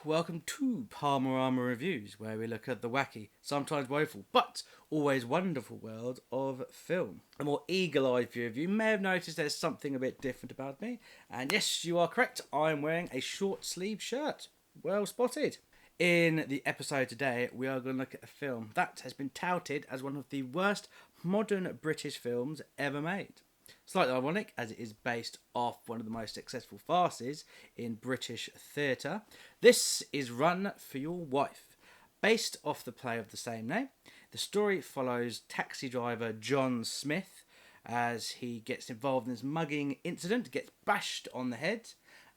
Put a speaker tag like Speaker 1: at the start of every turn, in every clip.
Speaker 1: welcome to Palmerama Reviews, where we look at the wacky, sometimes woeful, but always wonderful world of film. A more eagle-eyed view of you may have noticed there's something a bit different about me, and yes, you are correct, I'm wearing a short-sleeve shirt. Well spotted. In the episode today, we are going to look at a film that has been touted as one of the worst modern British films ever made. Slightly ironic, as it is based off one of the most successful farces in British theatre. This is Run for Your Wife. Based off the play of the same name, the story follows taxi driver John Smith as he gets involved in this mugging incident, gets bashed on the head,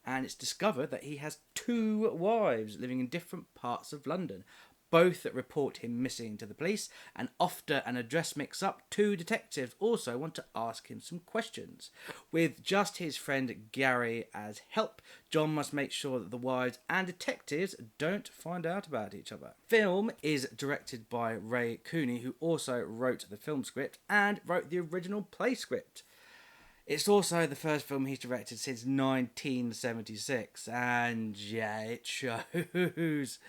Speaker 1: and it's discovered that he has two wives living in different parts of London, both that report him missing to the police, and after an address mix-up, two detectives also want to ask him some questions. With just his friend Gary as help, John must make sure that the wives and detectives don't find out about each other. Film is directed by Ray Cooney, who also wrote the film script and wrote the original play script. It's also the first film he's directed since 1976, and yeah, it shows.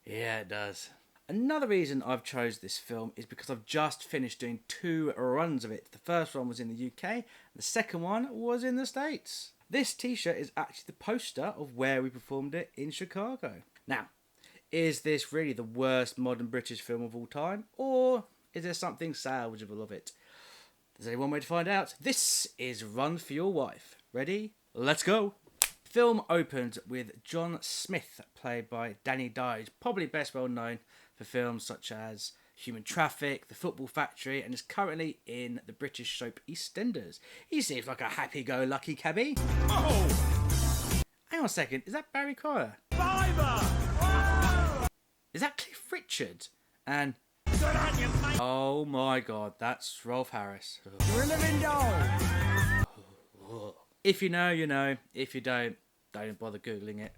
Speaker 1: Yeah, it does. Another reason I've chose this film is because I've just finished doing two runs of it. The first one was in the UK, and the second one was in the States. This t-shirt is actually the poster of where we performed it in Chicago. Now, is this really the worst modern British film of all time, or is there something salvageable of it? There's only one way to find out. This is Run for Your Wife. Ready? Let's go! Film opened with John Smith, played by Danny Dye, probably best well known for films such as Human Traffic, The Football Factory, and is currently in the British soap EastEnders. He seems like a happy-go-lucky cabbie. Oh! Hang on a second, is that Barry Cryer? Fiver! Is that Cliff Richard? And... oh my god, that's Rolf Harris.
Speaker 2: You're a living dog!
Speaker 1: If you know, you know. If you don't bother Googling it.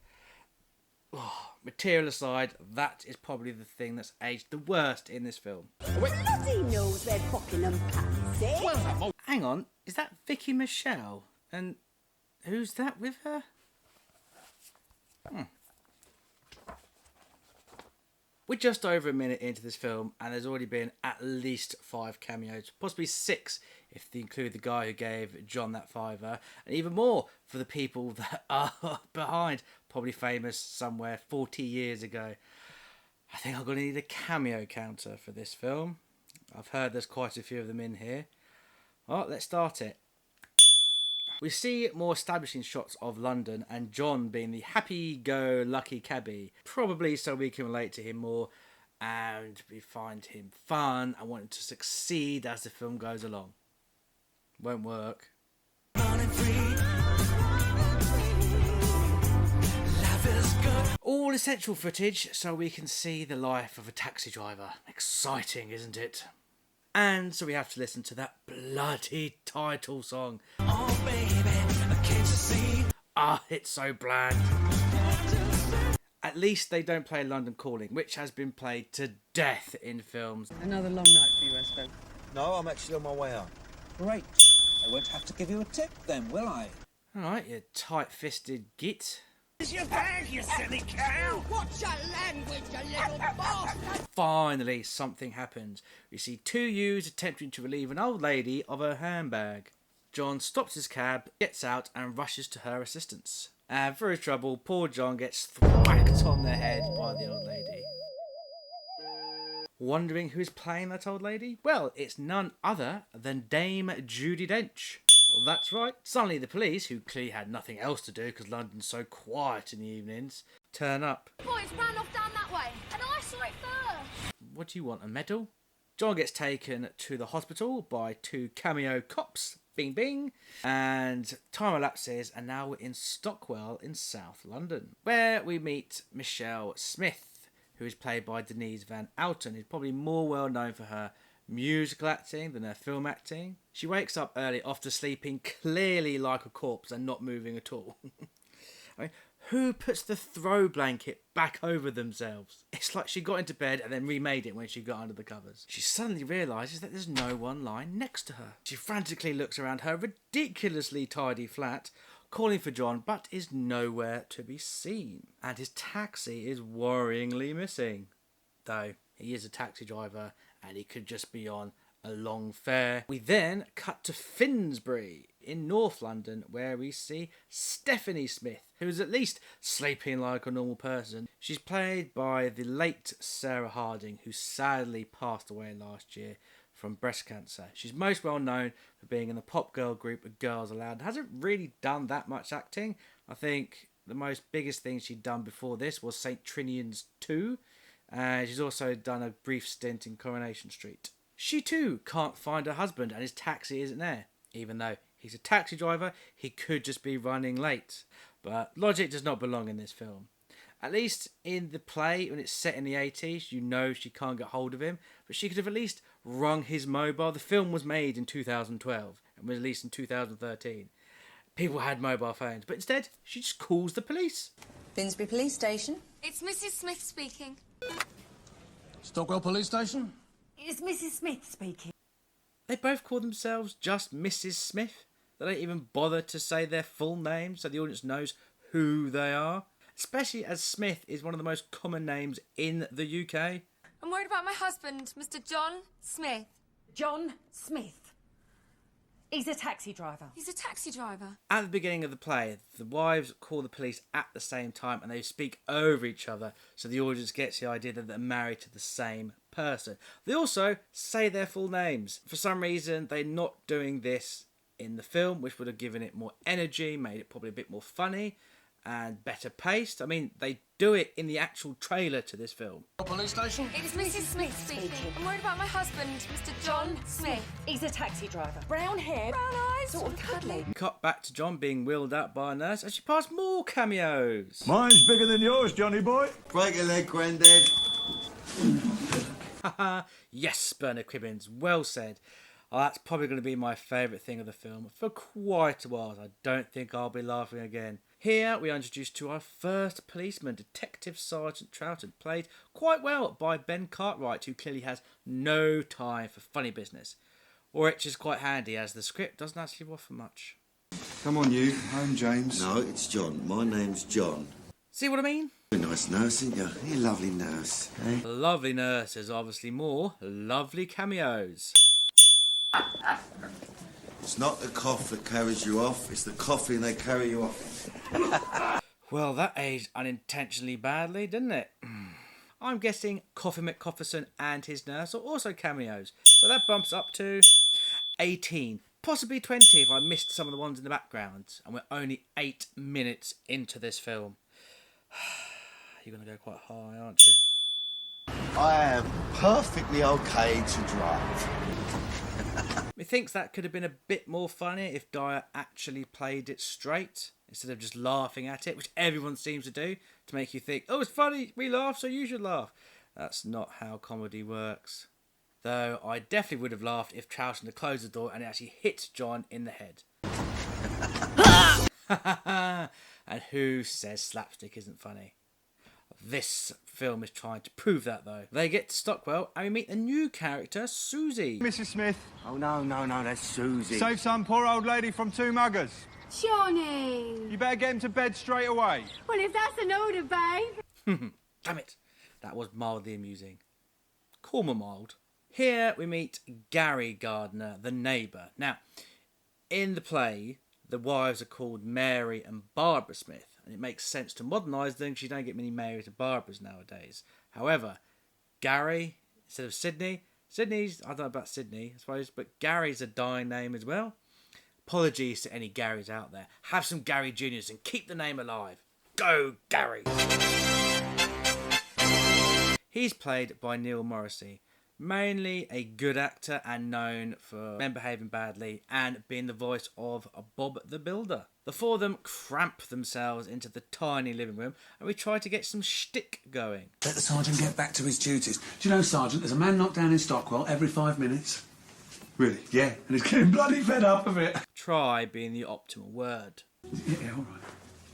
Speaker 1: Oh, material aside, that is probably the thing that's aged the worst in this film.
Speaker 2: Bloody knows where Buckingham Palace is.
Speaker 1: Hang on, is that Vicky Michelle? And who's that with her? We're just over a minute into this film, and there's already been at least 5 cameos, possibly 6 if they include the guy who gave John that fiver, and even more for the people that are behind, probably famous somewhere 40 years ago. I think I'm going to need a cameo counter for this film. I've heard there's quite a few of them in here. Well, let's start it. We see more establishing shots of London and John being the happy-go-lucky cabbie, probably so we can relate to him more and we find him fun and want him to succeed as the film goes along. Won't work. All essential footage so we can see the life of a taxi driver. Exciting, isn't it? And so we have to listen to that bloody title song. Oh baby, can't you see? Ah, it's so bland. At least they don't play London Calling, which has been played to death in films.
Speaker 3: Another long night for you, Esco.
Speaker 4: No, I'm actually on my way out.
Speaker 3: Great. I won't have to give you a tip then, will I?
Speaker 1: Alright, you tight-fisted git.
Speaker 2: It's your bag, you silly cow! Watch your language, you little bastard!
Speaker 1: Finally, something happens. We see 2 youths attempting to relieve an old lady of her handbag. John stops his cab, gets out and rushes to her assistance. And for his trouble, poor John gets thwacked on the head by the old lady. Wondering who's playing that old lady? Well, it's none other than Dame Judi Dench. Well, that's right. Suddenly the police, who clearly had nothing else to do because London's so quiet in the evenings, turn up.
Speaker 5: Boys ran off down that way, and I saw it first.
Speaker 1: What do you want, a medal? John gets taken to the hospital by 2 cameo cops. Bing bing. And time elapses, and now we're in Stockwell in South London, where we meet Michelle Smith, who is played by Denise Van Outen, who's probably more well known for her musical acting than her film acting. She wakes up early after sleeping clearly like a corpse and not moving at all. I mean, who puts the throw blanket back over themselves? It's like she got into bed and then remade it when she got under the covers. She suddenly realises that there's no one lying next to her. She frantically looks around her ridiculously tidy flat, calling for John, but is nowhere to be seen. And his taxi is worryingly missing. Though he is a taxi driver and he could just be on a long fare. We then cut to Finsbury in North London, where we see Stephanie Smith, who is at least sleeping like a normal person. She's played by the late Sarah Harding, who sadly passed away last year from breast cancer. She's most well known for being in the pop girl group Girls Aloud. Hasn't really done that much acting. I think the most biggest thing she'd done before this was St. Trinian's 2. She's also done a brief stint in Coronation Street. She too can't find her husband and his taxi isn't there. Even though he's a taxi driver, he could just be running late. But logic does not belong in this film. At least in the play, when it's set in the 80s, you know she can't get hold of him. But she could have at least rung his mobile. The film was made in 2012 and was released in 2013. People had mobile phones, but instead she just calls the police.
Speaker 6: Finsbury Police Station.
Speaker 5: It's Mrs. Smith speaking.
Speaker 4: Stockwell Police Station?
Speaker 6: It's Mrs. Smith speaking.
Speaker 1: They both call themselves just Mrs. Smith. They don't even bother to say their full name so the audience knows who they are. Especially as Smith is one of the most common names in the UK.
Speaker 5: I'm worried about my husband, Mr. John Smith.
Speaker 6: John Smith. He's a taxi driver.
Speaker 5: He's a taxi driver.
Speaker 1: At the beginning of the play, the wives call the police at the same time and they speak over each other so the audience gets the idea that they're married to the same person. They also say their full names. For some reason, they're not doing this in the film, which would have given it more energy, made it probably a bit more funny and better paced. I mean, they do it in the actual trailer to this film.
Speaker 4: Police station?
Speaker 5: It's Mrs. Smith speaking. I'm worried about my husband, Mr. John Smith.
Speaker 6: He's a taxi driver. Brown hair.
Speaker 5: Brown eyes.
Speaker 6: Sort of cuddly.
Speaker 1: Cut back to John being wheeled out by a nurse as she passed more cameos.
Speaker 7: Mine's bigger than yours, Johnny boy.
Speaker 4: Break a leg, Grandad.
Speaker 1: Haha, yes, Bernard Cribbins, well said. Oh, that's probably going to be my favourite thing of the film for quite a while. I don't think I'll be laughing again. Here we are introduced to our first policeman, Detective Sergeant Troughton, played quite well by Ben Cartwright, who clearly has no time for funny business. Which is quite handy, as the script doesn't actually offer much.
Speaker 8: Come on, you. I'm James.
Speaker 9: No, it's John. My name's John.
Speaker 1: See what I mean?
Speaker 9: You're a nice nurse, aren't you? You're a lovely nurse, eh?
Speaker 1: Lovely nurses, obviously more lovely cameos.
Speaker 9: It's not the cough that carries you off, it's the coughing they carry you off.
Speaker 1: Well, that aged unintentionally badly, didn't it? I'm guessing Coffee McCofferson and his nurse are also cameos, so that bumps up to 18, possibly 20 if I missed some of the ones in the background, and we're only 8 minutes into this film. You're going to go quite high, aren't you?
Speaker 9: I am perfectly okay to drive.
Speaker 1: Methinks that could have been a bit more funny if Dyer actually played it straight, instead of just laughing at it, which everyone seems to do, to make you think, oh, it's funny, we laugh, so you should laugh. That's not how comedy works. Though I definitely would have laughed if Troughton had closed the door and it actually hit John in the head. And who says slapstick isn't funny? This film is trying to prove that, though. They get to Stockwell and we meet a new character, Susie.
Speaker 7: Mrs. Smith,
Speaker 4: Oh, no, that's Susie.
Speaker 7: save some poor old lady from two muggers.
Speaker 5: Johnny.
Speaker 7: You better get him to bed straight away.
Speaker 5: Well, if that's an order, babe.
Speaker 1: Damn it. That was mildly amusing. Call me mild. Here we meet Gary Gardner, the neighbour. Now, in the play, the wives are called Mary and Barbara Smith, and it makes sense to modernise them because you don't get many Marys and Barbaras nowadays. However, Gary, instead of Sydney's, I don't know about Sydney, I suppose, but Gary's a dying name as well. Apologies to any Garys out there. Have some Gary Juniors and keep the name alive. Go, Gary! He's played by Neil Morrissey. Mainly a good actor and known for Men Behaving Badly and being the voice of Bob the Builder. The four of them cramp themselves into the tiny living room and we try to get some shtick going.
Speaker 3: Let the sergeant get back to his duties.
Speaker 10: Do you know, Sergeant, there's a man knocked down in Stockwell every 5 minutes. Really? Yeah, and he's getting bloody fed up of it.
Speaker 1: Try being the optimal word.
Speaker 10: Yeah, all right.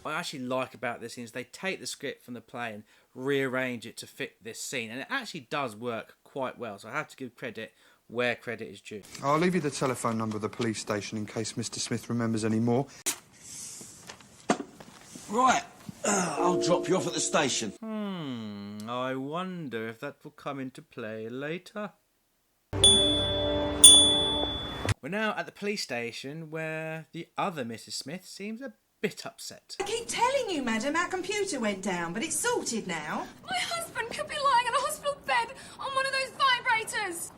Speaker 1: What I actually like about this is they take the script from the play and rearrange it to fit this scene, and it actually does work quite well, so I have to give credit where credit is due.
Speaker 8: I'll leave you the telephone number of the police station in case Mr. Smith remembers any more.
Speaker 9: Right, I'll drop you off at the station.
Speaker 1: I wonder if that will come into play later. We're now at the police station where the other Mrs. Smith seems a bit upset.
Speaker 11: I keep telling you, madam, our computer went down, but it's sorted now.
Speaker 5: My husband could be lying in a hospital bed on one of those vibrators.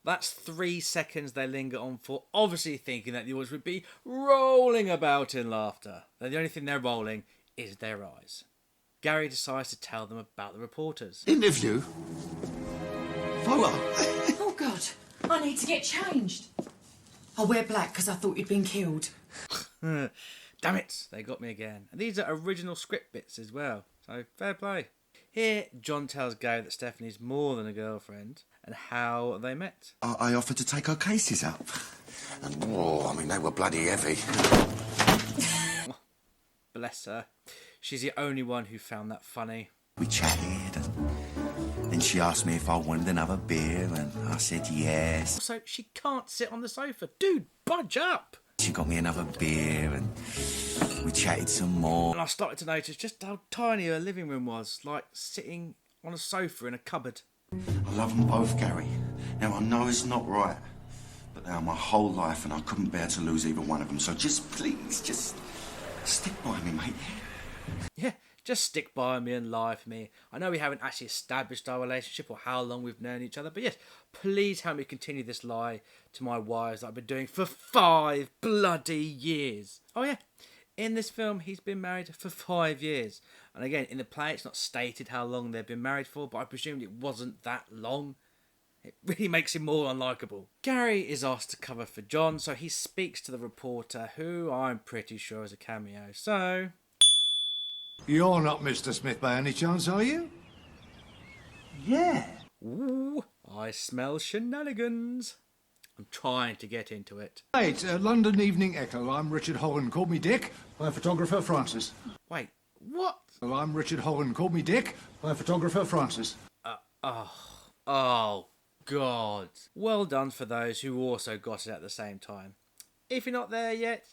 Speaker 1: That's 3 seconds they linger on for, obviously thinking that the audience would be rolling about in laughter. Though the only thing they're rolling is their eyes. Gary decides to tell them about the reporters.
Speaker 9: Interview? Photo?
Speaker 11: Oh, God, I need to get changed. I'll wear black because I thought you'd been killed.
Speaker 1: Damn it, they got me again. And these are original script bits as well, so fair play. Here, John tells Gary that Stephanie's more than a girlfriend and how they met.
Speaker 9: I offered to take her cases up. And, they were bloody heavy.
Speaker 1: Bless her. She's the only one who found that funny.
Speaker 9: We chatted, and then she asked me if I wanted another beer, and I said yes.
Speaker 1: Also, she can't sit on the sofa. Dude, budge up!
Speaker 9: She got me another beer, and we chatted some more.
Speaker 1: And I started to notice just how tiny her living room was, like sitting on a sofa in a cupboard.
Speaker 9: I love them both, Gary. Now, I know it's not right, but they are my whole life, and I couldn't bear to lose either one of them. So please, just stick by me, mate.
Speaker 1: Yeah, just stick by me and lie for me. I know we haven't actually established our relationship or how long we've known each other, but yes, please help me continue this lie to my wives that I've been doing for 5 bloody years. Oh yeah, in this film, he's been married for 5 years. And again, in the play, it's not stated how long they've been married for, but I presumed it wasn't that long. It really makes him more unlikable. Gary is asked to cover for John, so he speaks to the reporter, who I'm pretty sure is a cameo. So...
Speaker 4: You're not Mr. Smith by any chance, are you?
Speaker 9: Yeah.
Speaker 1: Ooh, I smell shenanigans. I'm trying to get into it.
Speaker 4: Right, London Evening Echo. I'm Richard Holland. Call me Dick. My photographer, Francis.
Speaker 1: Wait, what?
Speaker 4: Well, I'm Richard Holland. Call me Dick. My photographer, Francis.
Speaker 1: Oh, God. Well done for those who also got it at the same time. If you're not there yet,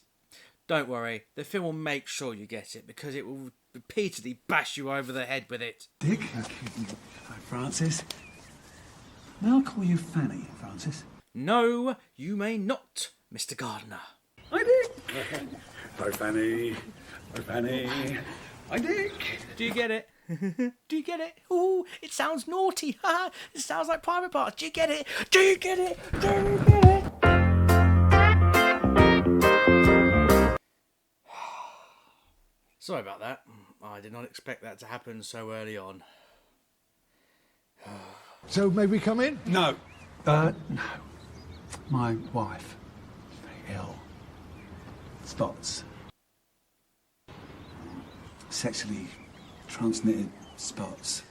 Speaker 1: don't worry. The film will make sure you get it because it will repeatedly bash you over the head with it.
Speaker 10: Dick? Hi, Francis. May I call you Fanny, Francis?
Speaker 1: No, you may not, Mr. Gardner.
Speaker 10: Hi, Dick. Hi, Fanny. Hi, Fanny. Hi, Dick.
Speaker 1: Do you get it? Do you get it? Ooh, it sounds naughty. It sounds like private parts. Do you get it? Do you get it? Do you get it? Sorry about that. I did not expect that to happen so early on.
Speaker 4: So, may we come in?
Speaker 10: No. No. My wife. Very ill. Spots. Sexually transmitted spots.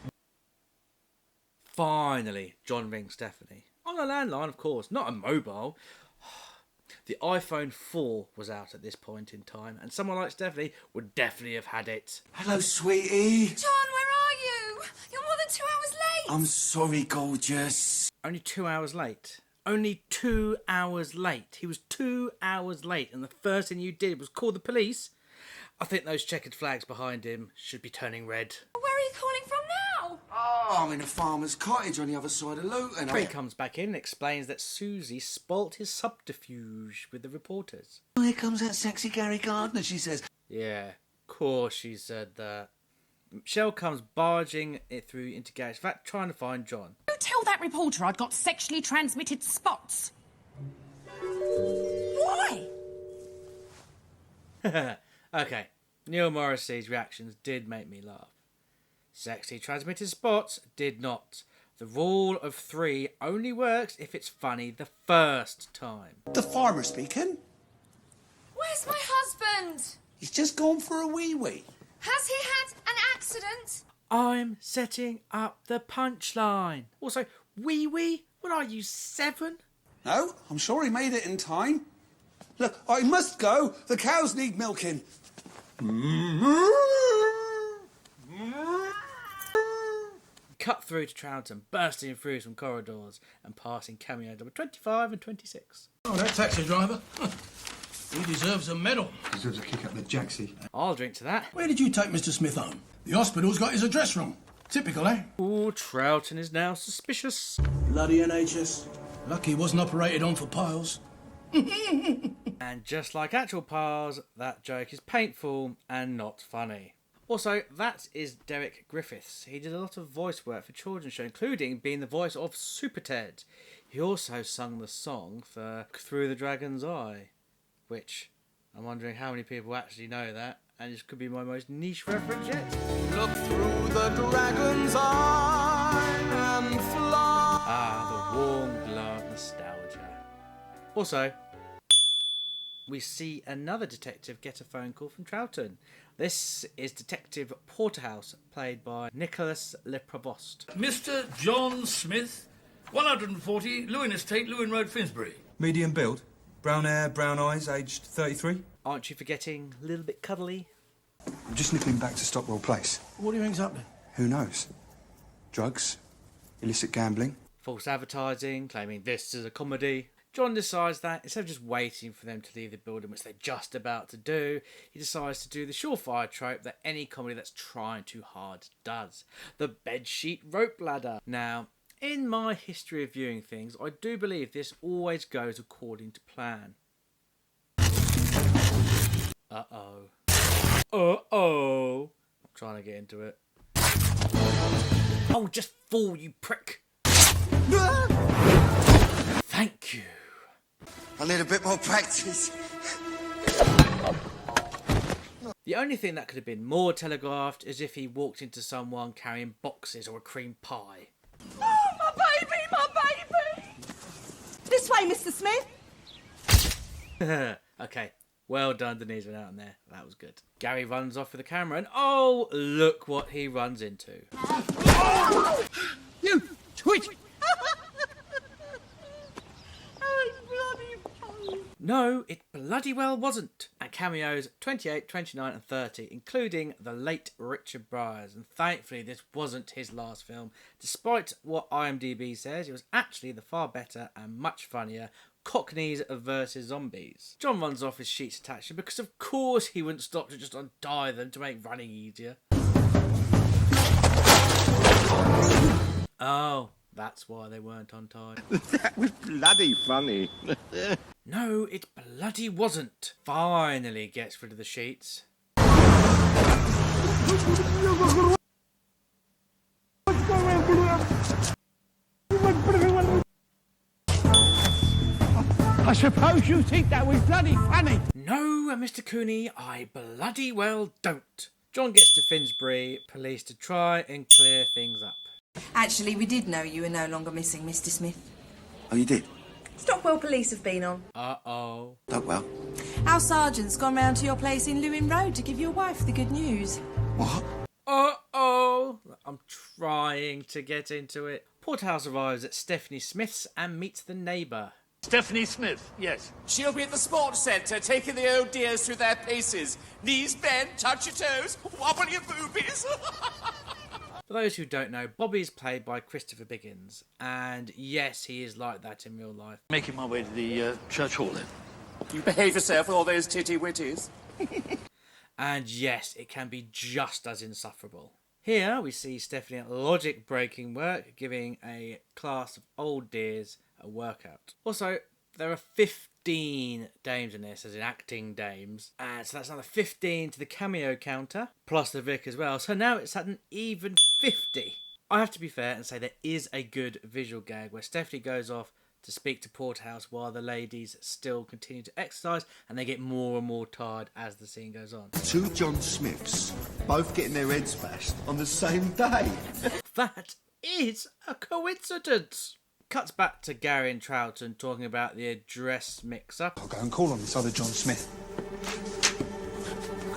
Speaker 1: Finally, John rings Stephanie. On a landline, of course, not a mobile. The iPhone 4 was out at this point in time, and someone like Stephanie would definitely have had it.
Speaker 9: Hello, sweetie.
Speaker 5: John, where are you? You're more than 2 hours late.
Speaker 9: I'm sorry, gorgeous.
Speaker 1: Only 2 hours late. Only 2 hours late. He was 2 hours late, and the first thing you did was call the police. I think those checkered flags behind him should be turning red.
Speaker 5: Where are you calling from now?
Speaker 9: Oh, I'm in a farmer's cottage on the other side of Luton.
Speaker 1: He comes back in and explains that Susie spoilt his subterfuge with the reporters.
Speaker 9: Oh, here comes that sexy Gary Gardner, she says.
Speaker 1: Yeah, of course she said that. Michelle comes barging it through into Gary's flat, trying to find John.
Speaker 6: You tell that reporter I'd got sexually transmitted spots. Why?
Speaker 1: Okay, Neil Morrissey's reactions did make me laugh. Sexy transmitted spots did not. The rule of 3 only works if it's funny the first time.
Speaker 3: The farmer speaking.
Speaker 5: Where's my husband?
Speaker 3: He's just gone for a wee-wee.
Speaker 5: Has he had an accident?
Speaker 1: I'm setting up the punchline. Also, wee-wee? What are you, 7?
Speaker 3: No, I'm sure he made it in time. Look, I must go. The cows need milking.
Speaker 1: Cut through to Troughton, bursting through some corridors and passing cameo number 25 and 26.
Speaker 4: Oh, that taxi driver.
Speaker 12: He deserves a medal.
Speaker 8: Deserves a kick up the jacksie.
Speaker 1: I'll drink to that.
Speaker 12: Where did you take Mr. Smith home? The hospital's got his address wrong. Typical, eh?
Speaker 1: Ooh, Troughton is now suspicious.
Speaker 12: Bloody NHS. Lucky he wasn't operated on for piles.
Speaker 1: And just like actual piles, that joke is painful and not funny. Also, that is Derek Griffiths. He did a lot of voice work for children's shows, including being the voice of Super Ted. He also sung the song for Through the Dragon's Eye, which I'm wondering how many people actually know that, and this could be my most niche reference yet.
Speaker 2: Look through the dragon's eye and fly.
Speaker 1: Ah, the warm glow of nostalgia. Also, we see another detective get a phone call from Troughton. This is Detective Porterhouse, played by Nicholas Le Provost.
Speaker 13: Mr. John Smith, 140, Lewin Estate, Lewin Road, Finsbury.
Speaker 8: Medium build. Brown hair, brown eyes, aged 33.
Speaker 1: Aren't you forgetting a little bit cuddly?
Speaker 8: I'm just nipping back to Stockwell Place.
Speaker 12: What do you think's happening?
Speaker 8: Who knows? Drugs? Illicit gambling?
Speaker 1: False advertising, claiming this is a comedy. John decides that instead of just waiting for them to leave the building, which they're just about to do, he decides to do the surefire trope that any comedy that's trying too hard does. The bedsheet rope ladder. Now, in my history of viewing things, I do believe this always goes according to plan. Uh-oh. Uh-oh. I'm trying to get into it. Oh, just fall, you prick. Thank you.
Speaker 9: I need a bit more practice.
Speaker 1: The only thing that could have been more telegraphed is if he walked into someone carrying boxes or a cream pie.
Speaker 6: Oh, my baby, my baby! This way, Mr. Smith.
Speaker 1: Okay, well done, Denise, went out in there. That was good. Gary runs off with the camera and oh, look what he runs into.
Speaker 12: You twit!
Speaker 1: No, it bloody well wasn't. And cameos 28, 29 and 30, including the late Richard Briers. And thankfully this wasn't his last film. Despite what IMDb says, it was actually the far better and much funnier Cockneys vs Zombies. John runs off his sheets attached to him because of course he wouldn't stop to just untie them to make running easier. Oh, that's why they weren't untied.
Speaker 2: That was bloody funny.
Speaker 1: No, it bloody wasn't. Finally gets rid of the sheets.
Speaker 12: I suppose you think that was bloody funny.
Speaker 1: No, Mr. Cooney, I bloody well don't. John gets to Finsbury Police to try and clear things up.
Speaker 11: Actually, we did know you were no longer missing, Mr. Smith.
Speaker 9: Oh, you did?
Speaker 6: Stockwell Police have been on.
Speaker 1: Uh-oh.
Speaker 9: Stockwell?
Speaker 11: Our sergeant's gone round to your place in Lewin Road to give your wife the good news.
Speaker 9: What?
Speaker 1: Uh-oh. I'm trying to get into it. Porterhouse arrives at Stephanie Smith's and meets the neighbour.
Speaker 13: Stephanie Smith, yes.
Speaker 2: She'll be at the sports centre, taking the old dears through their paces. Knees bend, touch your toes, wobble your boobies.
Speaker 1: For those who don't know, Bobby is played by Christopher Biggins, and yes, he is like that in real life.
Speaker 13: Making my way to the church hall then.
Speaker 2: You behave yourself with all those titty-witties.
Speaker 1: And yes, it can be just as insufferable. Here we see Stephanie at logic-breaking work, giving a class of old dears a workout. Also, there are 15 dames in this, as in acting dames, and so that's another 15 to the cameo counter, plus the Vic as well, so now it's at an even 50. I have to be fair and say there is a good visual gag where Stephanie goes off to speak to Porterhouse while the ladies still continue to exercise, and they get more and more tired as the scene goes on.
Speaker 9: Two John Smiths, both getting their heads bashed on the same day.
Speaker 1: That is a coincidence. Cuts back to Gary and Troughton talking about the address mix-up.
Speaker 8: I'll go and call on this other John Smith.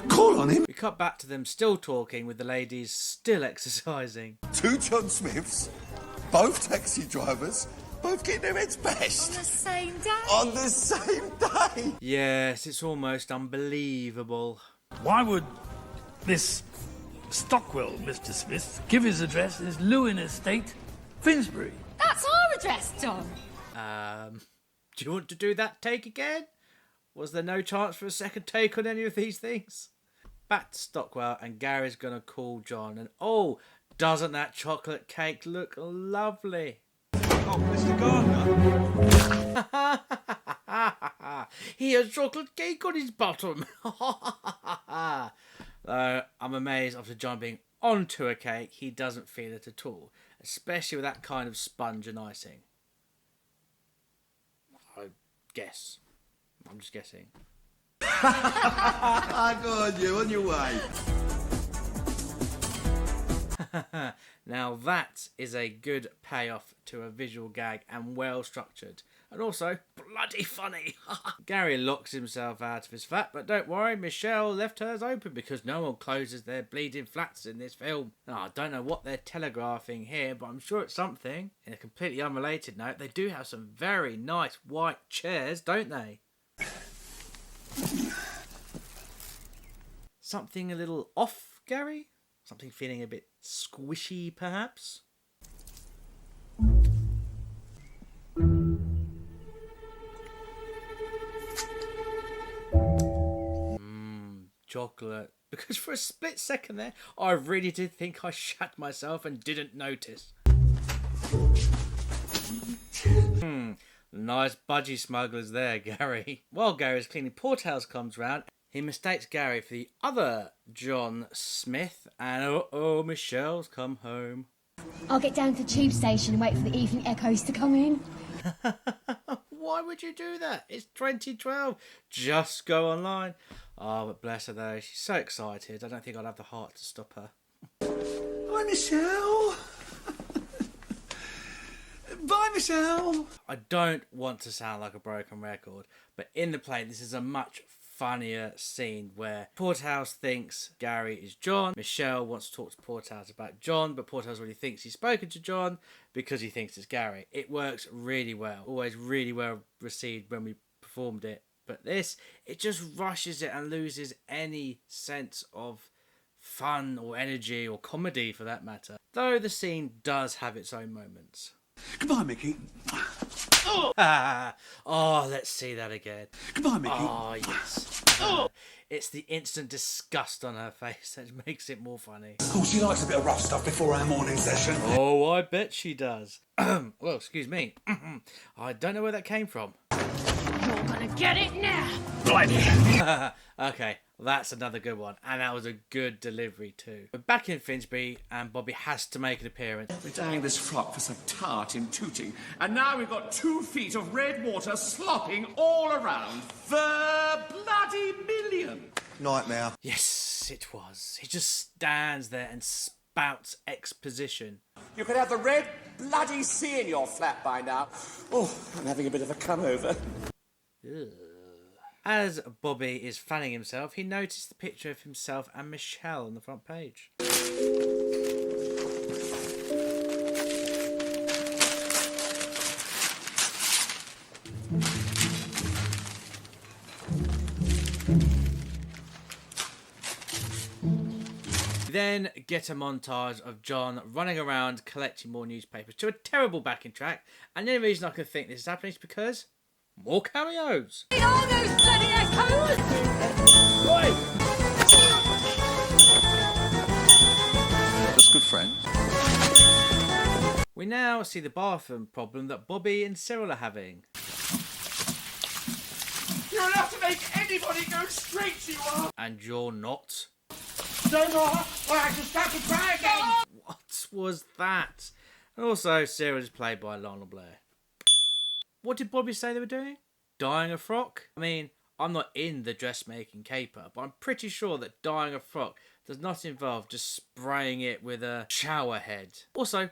Speaker 9: Call on him?
Speaker 1: We cut back to them still talking with the ladies still exercising.
Speaker 9: Two John Smiths, both taxi drivers, both getting their heads bashed.
Speaker 6: On the same day.
Speaker 9: On the same day.
Speaker 1: Yes, it's almost unbelievable.
Speaker 13: Why would this Stockwell, Mr. Smith, give his address as Lewin Estate, Finsbury?
Speaker 5: That's our address, John.
Speaker 1: Do you want to do that take again? Was there no chance for a second take on any of these things? Back to Stockwell, and Gary's gonna call John, and oh, doesn't that chocolate cake look lovely?
Speaker 8: Oh, Mr. Gardner.
Speaker 1: He has chocolate cake on his bottom. Though I'm amazed after John being onto a cake, he doesn't feel it at all, especially with that kind of sponge and icing. I guess. I'm just guessing.
Speaker 9: Go on, you, on your way.
Speaker 1: Now that is a good payoff to a visual gag and well structured. And also bloody funny. Gary locks himself out of his flat, but don't worry, Michelle left hers open because no one closes their bleeding flats in this film. Now, I don't know what they're telegraphing here, but I'm sure it's something. In a completely unrelated note, they do have some very nice white chairs, don't they? Something a little off, Gary? Something feeling a bit squishy, perhaps? Chocolate. Because for a split second there, I really did think I shat myself and didn't notice. Nice budgie smugglers there, Gary. While Gary's cleaning, Porthouse comes round. He mistakes Gary for the other John Smith, and oh, Michelle's come home.
Speaker 5: I'll get down to the tube station and wait for the evening echoes to come in.
Speaker 1: Why would you do that? It's 2012. Just go online. Oh, but bless her though. She's so excited. I don't think I'd have the heart to stop her.
Speaker 3: Hi, Michelle. Bye, Michelle.
Speaker 1: I don't want to sound like a broken record, but in the play, this is a much funnier scene where Porthouse thinks Gary is John. Michelle wants to talk to Porthouse about John, but Porthouse already thinks he's spoken to John because he thinks it's Gary. It works really well. Always really well received when we performed it. But this, it just rushes it and loses any sense of fun or energy or comedy for that matter. Though the scene does have its own moments.
Speaker 3: Goodbye, Mickey.
Speaker 1: Oh, let's see that again.
Speaker 3: Goodbye, Mickey.
Speaker 1: Oh, yes. It's the instant disgust on her face that makes it more funny.
Speaker 3: Oh, she likes a bit of rough stuff before our morning session.
Speaker 1: Oh, I bet she does. Well, excuse me. I don't know where that came from.
Speaker 5: You're gonna get it now.
Speaker 1: Okay, that's another good one. And that was a good delivery too. We're back in Finsbury and Bobby has to make an appearance.
Speaker 2: We're dyeing this frock for some tart in Tooting, and now we've got 2 feet of red water slopping all around. The bloody million!
Speaker 9: Nightmare.
Speaker 1: Yes, it was. He just stands there and spouts exposition.
Speaker 2: You could have the red bloody sea in your flat by now. Oh, I'm having a bit of a come over.
Speaker 1: Ugh. As Bobby is fanning himself, he noticed the picture of himself and Michelle on the front page. Then get a montage of John running around collecting more newspapers to a terrible backing track, and the only reason I can think this is happening is because more cameos.
Speaker 5: All those bloody echoes!
Speaker 9: Just good friends.
Speaker 1: We now see the bathroom problem that Bobby and Cyril are having.
Speaker 2: You're enough to make anybody go straight, you are!
Speaker 1: And you're not.
Speaker 2: No more, or I can start to cry again!
Speaker 1: What was that? And also, Cyril is played by Lionel Blair. What did Bobby say they were doing? Dyeing a frock? I mean, I'm not in the dressmaking caper, but I'm pretty sure that dyeing a frock does not involve just spraying it with a shower head. Also,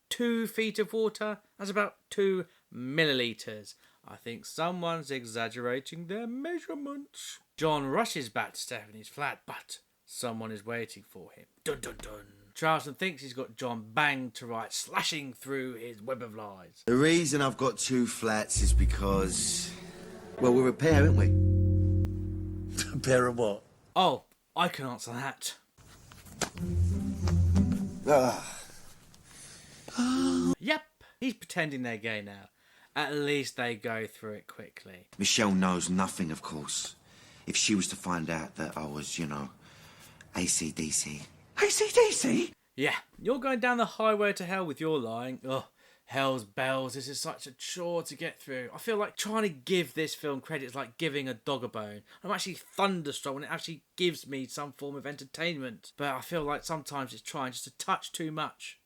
Speaker 1: 2 feet of water, that's about 2 millilitres. I think someone's exaggerating their measurements. John rushes back to Stephanie's flat, but someone is waiting for him. Dun dun dun. Charleston thinks he's got John banged to right, slashing through his web of lies.
Speaker 9: The reason I've got 2 flats is because, well, we're a pair, aren't we?
Speaker 12: A pair of what?
Speaker 1: Oh, I can answer that. Yep, he's pretending they're gay now. At least they go through it quickly.
Speaker 9: Michelle knows nothing, of course. If she was to find out that I was, you know, AC/DC.
Speaker 3: AC/DC?
Speaker 1: Yeah, you're going down the highway to hell with your lying. Ugh, hell's bells, this is such a chore to get through. I feel like trying to give this film credit is like giving a dog a bone. I'm actually thunderstruck when it actually gives me some form of entertainment. But I feel like sometimes it's trying just a touch too much.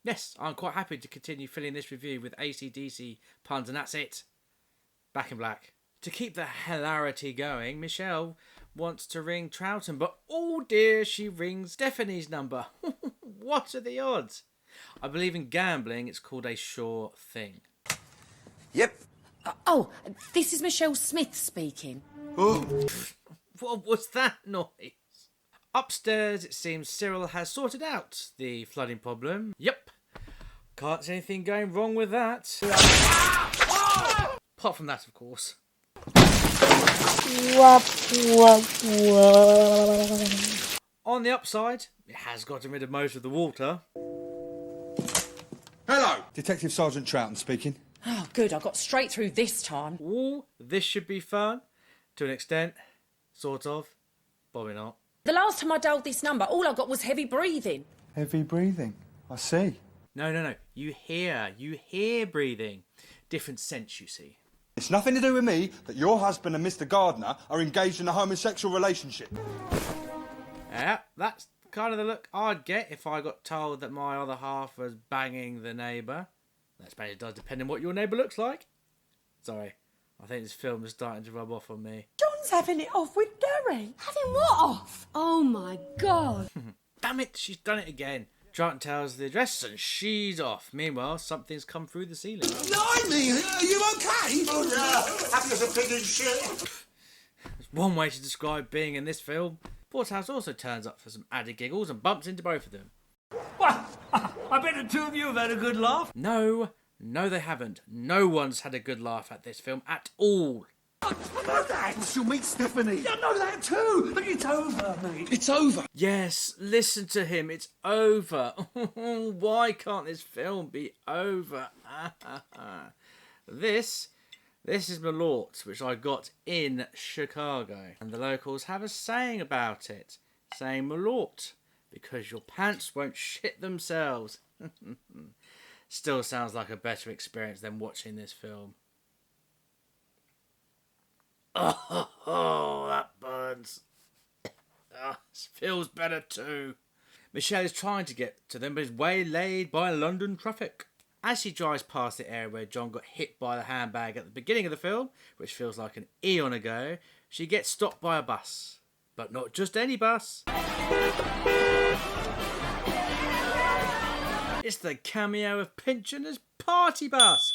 Speaker 1: Yes, I'm quite happy to continue filling this review with AC/DC puns, and that's it. Back in black. To keep the hilarity going, Michelle wants to ring Troughton, but oh dear, she rings Stephanie's number. What are the odds? I believe in gambling, it's called a sure thing.
Speaker 9: Yep.
Speaker 11: Oh, this is Michelle Smith speaking.
Speaker 9: Oh.
Speaker 1: What was that noise? Upstairs, it seems Cyril has sorted out the flooding problem. Yep. Can't see anything going wrong with that. Apart from that, of course. On the upside, it has gotten rid of most of the water.
Speaker 4: Hello! Detective Sergeant Troughton speaking.
Speaker 11: Oh, good, I got straight through this time.
Speaker 1: Ooh, this should be fun. To an extent. Sort of. Probably not.
Speaker 11: The last time I dialed this number, all I got was heavy breathing.
Speaker 4: Heavy breathing. I see.
Speaker 1: No. You hear breathing. Different sense, you see.
Speaker 4: It's nothing to do with me that your husband and Mr. Gardner are engaged in a homosexual relationship.
Speaker 1: Yeah, that's kind of the look I'd get if I got told that my other half was banging the neighbour. That especially does depend on what your neighbour looks like. Sorry, I think this film is starting to rub off on me.
Speaker 6: John's having it off with Gary.
Speaker 5: Having what off? Oh my God.
Speaker 1: Damn it, she's done it again. Troughton tells the address and she's off. Meanwhile, something's come through the ceiling.
Speaker 3: Blimey, are you okay?
Speaker 9: Oh, yeah. Happy as a pig in shit.
Speaker 1: There's one way to describe being in this film. Porthouse also turns up for some added giggles and bumps into both of them.
Speaker 13: What? I bet the two of you have had a good laugh.
Speaker 1: No, they haven't. No one's had a good laugh at this film at all.
Speaker 3: I know that.
Speaker 9: She'll meet Stephanie.
Speaker 3: I know that too. Look, it's over, mate. It's over.
Speaker 1: Yes, listen to him. It's over. Why can't this film be over? This is Malort, which I got in Chicago. And the locals have a saying about it. Saying Malort, because your pants won't shit themselves. Still sounds like a better experience than watching this film. Oh, that burns. This feels better too. Michelle is trying to get to them, but is waylaid by London traffic. As she drives past the area where John got hit by the handbag at the beginning of the film, which feels like an eon ago, she gets stopped by a bus. But not just any bus. It's the cameo of Pensioners Party Bus.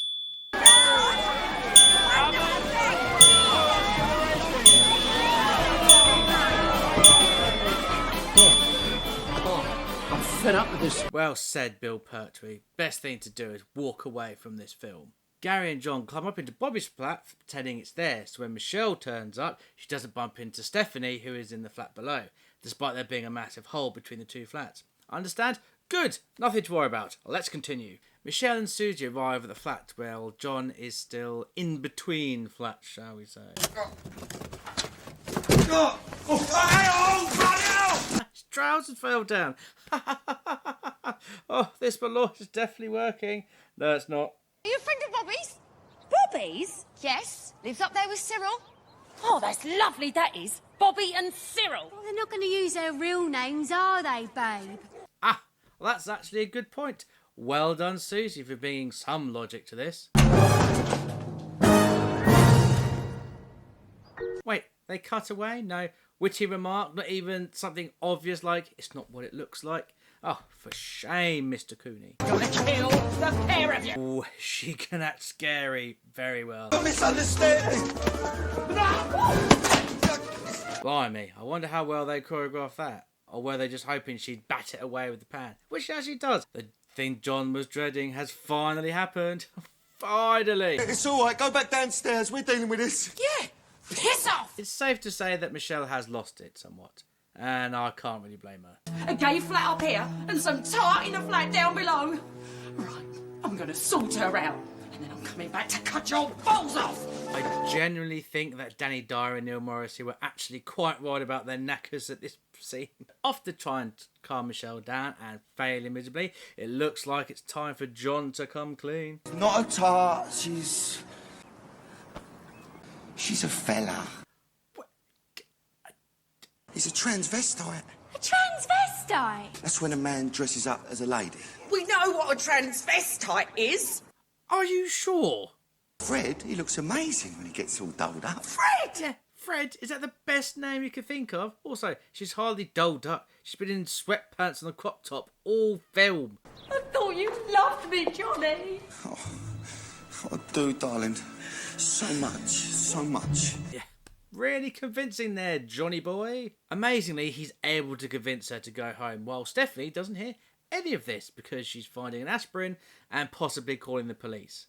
Speaker 12: I'm fed up with this.
Speaker 1: Well said, Bill Pertwee. Best thing to do is walk away from this film. Gary and John climb up into Bobby's flat, pretending it's theirs. So when Michelle turns up, she doesn't bump into Stephanie, who is in the flat below, despite there being a massive hole between the two flats. Understand? Good! Nothing to worry about. Let's continue. Michelle and Susie arrive at the flat while John is still in between flats, shall we say. His trousers fell down. Oh, this Malort is definitely working. No, it's not.
Speaker 5: Are you a friend of Bobby's?
Speaker 6: Bobby's?
Speaker 5: Yes. Lives up there with Cyril.
Speaker 11: Oh, that's lovely, that is. Bobby and Cyril.
Speaker 5: Well, they're not going to use their real names, are they, babe?
Speaker 1: Ah, well, that's actually a good point. Well done, Susie, for bringing some logic to this. Wait, they cut away? No. Witty remark, not even something obvious like, it's not what it looks like. Oh, for shame, Mr. Cooney.
Speaker 11: Gonna kill the pair of you.
Speaker 1: Oh, she can act scary very well.
Speaker 9: Misunderstandings.
Speaker 1: Blimey, I wonder how well they choreographed that. Or were they just hoping she'd bat it away with the pan? Which she actually does. The thing John was dreading has finally happened. Finally!
Speaker 9: It's all right. Go back downstairs. We're dealing with this.
Speaker 11: Yeah, piss off!
Speaker 1: It's safe to say that Michelle has lost it somewhat. And I can't really blame her.
Speaker 6: A gay flat up here and some tart in a flat down below. Right, I'm gonna sort her out.
Speaker 11: And then I'm coming back to cut your balls off!
Speaker 1: I genuinely think that Danny Dyer and Neil Morrissey were actually quite right about their knackers at this scene. After trying to calm Michelle down and failing miserably, it looks like it's time for John to come clean.
Speaker 9: Not a tart, she's a fella. He's a transvestite.
Speaker 5: A transvestite?
Speaker 9: That's when a man dresses up as a lady.
Speaker 6: We know what a transvestite is.
Speaker 1: Are you sure?
Speaker 9: Fred, he looks amazing when he gets all dolled up.
Speaker 6: Fred!
Speaker 1: Yeah, Fred, is that the best name you could think of? Also, she's hardly dolled up. She's been in sweatpants and a crop top all film.
Speaker 6: I thought you loved me, Johnny.
Speaker 9: Oh, I do, darling. So much.
Speaker 1: Yeah, really convincing there, Johnny boy. Amazingly, he's able to convince her to go home, while Stephanie doesn't hear any of this because she's finding an aspirin and possibly calling the police,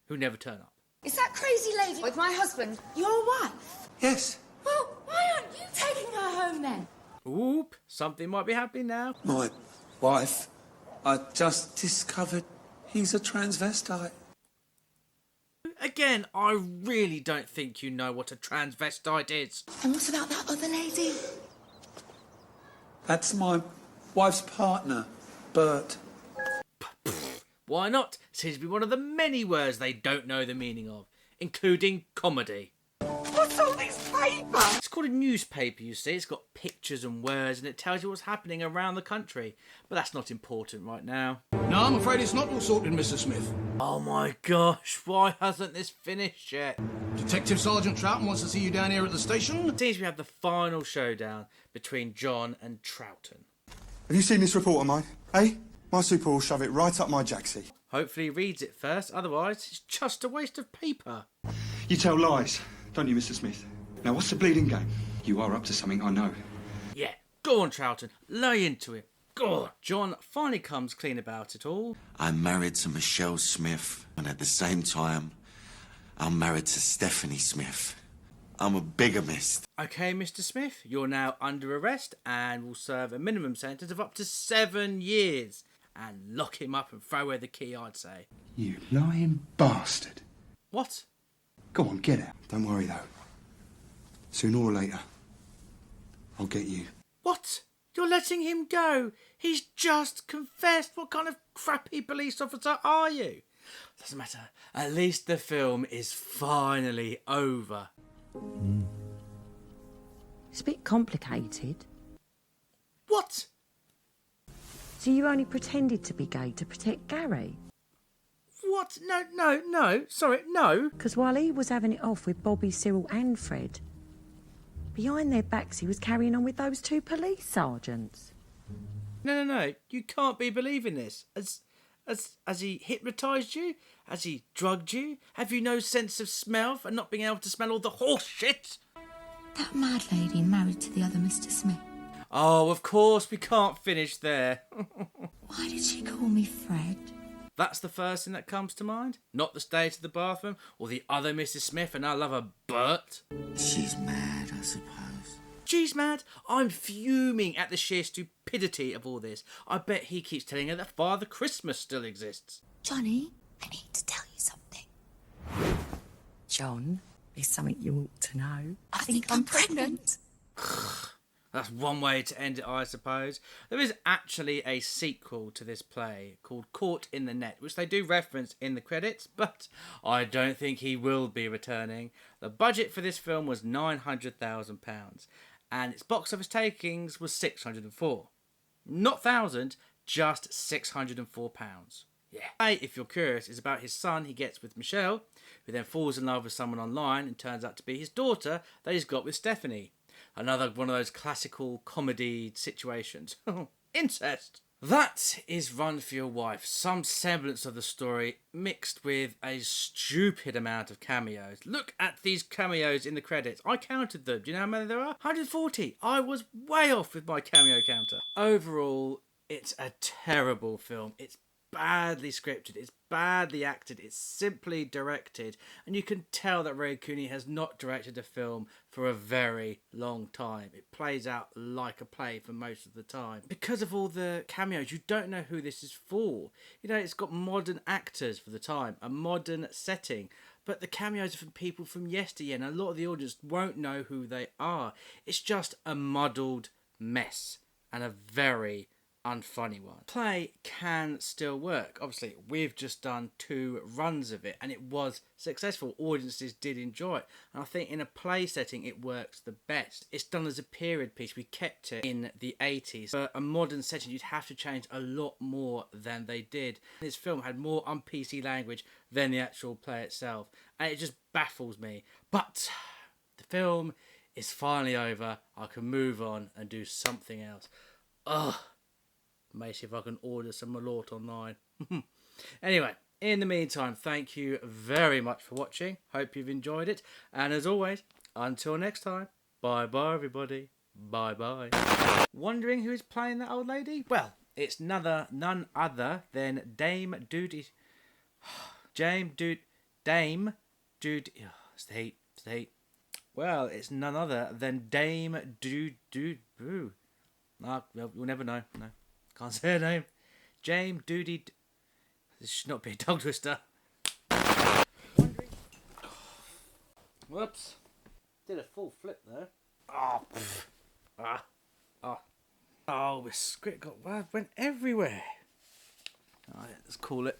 Speaker 1: who never turn up.
Speaker 5: Is that crazy lady with my husband your wife?
Speaker 3: Yes.
Speaker 5: Well, why aren't you taking her home then?
Speaker 1: Oop, something might be happening now.
Speaker 3: My wife. I just discovered he's a transvestite.
Speaker 1: Again, I really don't think you know what a transvestite is.
Speaker 5: And what about that other lady?
Speaker 3: That's my wife's partner, Bert.
Speaker 1: Why not? Seems to be one of the many words they don't know the meaning of, including comedy.
Speaker 6: What's all this paper?
Speaker 1: It's called a newspaper, you see. It's got pictures and words and it tells you what's happening around the country. But that's not important right now.
Speaker 12: No, I'm afraid it's not all sorted, Mr. Smith.
Speaker 1: Oh my gosh, why hasn't this finished yet?
Speaker 12: Detective Sergeant Troughton wants to see you down here at the station.
Speaker 1: It seems we have the final showdown between John and Troughton.
Speaker 14: Have you seen this report of mine? Eh? My super will shove it right up my jacksie.
Speaker 1: Hopefully he reads it first, otherwise it's just a waste of paper.
Speaker 14: You tell lies, don't you, Mr. Smith? Now, what's the bleeding game? You are up to something, I know.
Speaker 1: Yeah, go on, Troughton, lay into it. Go on. John finally comes clean about it all.
Speaker 9: I'm married to Michelle Smith, and at the same time, I'm married to Stephanie Smith. I'm a bigamist.
Speaker 1: Okay, Mr. Smith, you're now under arrest and will serve a minimum sentence of up to 7 years. And lock him up and throw away the key, I'd say.
Speaker 14: You lying bastard.
Speaker 1: What?
Speaker 14: Go on, get out. Don't worry, though. Sooner or later, I'll get you.
Speaker 1: What? You're letting him go? He's just confessed. What kind of crappy police officer are you? Doesn't matter. At least the film is finally over.
Speaker 15: It's a bit complicated.
Speaker 1: What?
Speaker 15: So you only pretended to be gay to protect Gary?
Speaker 1: What? No. Sorry, no.
Speaker 15: Because while he was having it off with Bobby, Cyril and Fred, behind their backs he was carrying on with those 2 police sergeants.
Speaker 1: No. You can't be believing this. Has he hypnotised you? Has he drugged you? Have you no sense of smell for not being able to smell all the horse shit?
Speaker 5: That mad lady married to the other Mr. Smith.
Speaker 1: Oh, of course, we can't finish there.
Speaker 5: Why did she call me Fred?
Speaker 1: That's the first thing that comes to mind? Not the state of the bathroom or the other Mrs. Smith and our lover Bert?
Speaker 9: She's mad, I suppose.
Speaker 1: She's mad? I'm fuming at the sheer stupidity of all this. I bet he keeps telling her that Father Christmas still exists.
Speaker 5: Johnny, I need to tell you something.
Speaker 15: John, there's something you ought to know.
Speaker 5: I think I'm pregnant.
Speaker 1: That's one way to end it, I suppose. There is actually a sequel to this play called Caught in the Net, which they do reference in the credits, but I don't think he will be returning. The budget for this film was £900,000, and its box office takings was 604. Not 1,000, just £604. Yeah. If you're curious, it's about his son he gets with Michelle, who then falls in love with someone online and turns out to be his daughter that he's got with Stephanie. Another one of those classical comedy situations. Incest. That is Run for Your Wife. Some semblance of the story mixed with a stupid amount of cameos. Look at these cameos in the credits. I counted them. Do you know how many there are? 140. I was way off with my cameo counter. Overall, it's a terrible film. It's badly scripted, it's badly acted, it's simply directed, and you can tell that Ray Cooney has not directed a film for a very long time. It plays out like a play for most of the time. Because of all the cameos, you don't know who this is for. You know, it's got modern actors for the time, a modern setting, but the cameos are from people from yesteryear, and a lot of the audience won't know who they are. It's just a muddled mess, and a very unfunny one. Play can still work. Obviously, we've just done 2 runs of it, and it was successful. Audiences did enjoy it, and I think in a play setting it works the best. It's done as a period piece. We kept it in the 80s. For a modern setting, you'd have to change a lot more than they did. This film had more un-PC language than the actual play itself, and it just baffles me. But the film is finally over. I can move on and do something else. Ugh. May see if I can order some Malort online. Anyway, in the meantime, thank you very much for watching. Hope you've enjoyed it. And as always, until next time, bye-bye, everybody. Bye-bye. Wondering who's playing that old lady? Well, it's none other than Dame Duty... Dame Duty... Oh, it's the heat. It's the heat. Well, it's none other than Dame Boo. No, you'll never know. No. Can't say her name. James Doody. This should not be a tongue twister. Whoops. Did a full flip there. Oh, the script went everywhere. Alright, let's call it.